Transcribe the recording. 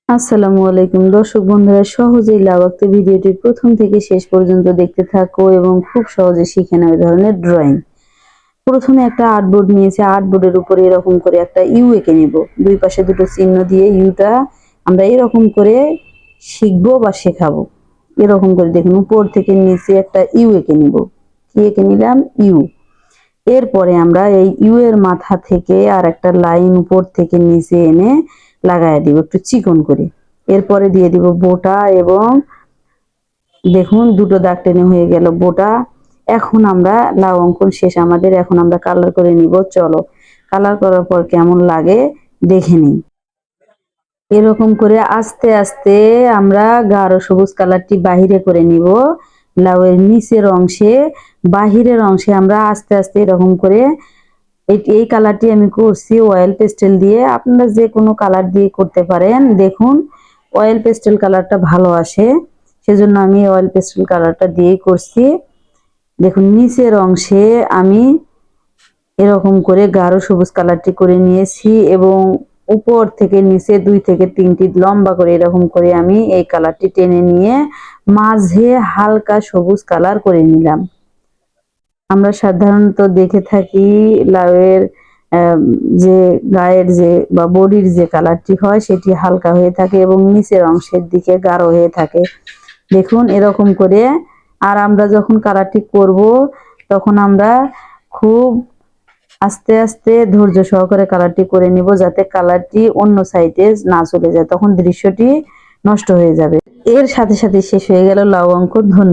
আসসালামু আলাইকুম দর্শক বন্ধুরা, সহজেই লাভ আঁকতে ভিডিওটি প্রথম থেকে শেষ পর্যন্ত দেখতে থাকো এবং খুব সহজে শিখে নাও এই ধরনের ড্রয়িং। প্রথমে একটা আর্টবোর্ড নিয়েছি, আর্টবোর্ডের উপরে এরকম করে একটা ইউ এঁকে নিব। দুই পাশে দুটো চিহ্ন দিয়ে ইউটা আমরা এরকম করে শিখবো বা শেখাবো। এরকম করে দেখুন, উপর থেকে নিচে একটা ইউ এঁকে নিব। কি এঁকে নিলাম? ইউ। এরপরে আমরা এই ইউ এর মাথা থেকে আর একটা লাইন উপর থেকে নিচে এনে লাগাই দিব একটু চিকন করে। এরপরে দিয়ে দিব বোটা, এবং দেখুন দুটো দাগ টেনে হয়ে গেল বোটা। এখন আমরা লাউ অঙ্কন শেষ আমাদের। এখন আমরা কালার করে নিব। চলো কালার করার পর কেমন লাগে দেখে নিই। এরকম করে আস্তে আস্তে আমরা গাঢ় সবুজ কালারটি বাহিরে করে নিব। লাউয়ের নিচের অংশে, বাহিরের অংশে আমরা আস্তে আস্তে এরকম করে এই কালারটি আমি করছি অয়েল পেস্টেল দিয়ে। আপনারা যে কোনো কালার দিয়ে করতে পারেন। দেখুন অয়েল পেস্টেল কালারটা ভালো আসে, সেজন্য আমি অয়েল পেস্টেল কালারটা দিয়েই করছি। দেখুন নিচের অংশে আমি এরকম করে গাঢ় সবুজ কালারটি করে নিয়েছি, এবং উপর থেকে নিচে 2 থেকে 3টি লম্বা করে এরকম করে আমি এই কালারটি টেনে নিয়ে মাঝে হালকা সবুজ কালার করে নিলাম। আমরা সাধারণত দেখে থাকি লাউয়ের যে গায়ের যে বা বডির যে কালারটি হয় সেটি হালকা হয়ে থাকে এবং নিচের অংশের দিকে গাঢ় হয়ে থাকে। দেখুন এরকম করে। আর আমরা যখন কালারটি করব তখন আমরা খুব আস্তে আস্তে ধৈর্য সহকারে কালারটি করে নিব, যাতে কালারটি অন্য সাইডে না চলে যায়, তখন দৃশ্যটি নষ্ট হয়ে যাবে। এর সাথে সাথে শেষ হয়ে গেল লাউ অঙ্কন। ধন্যবাদ।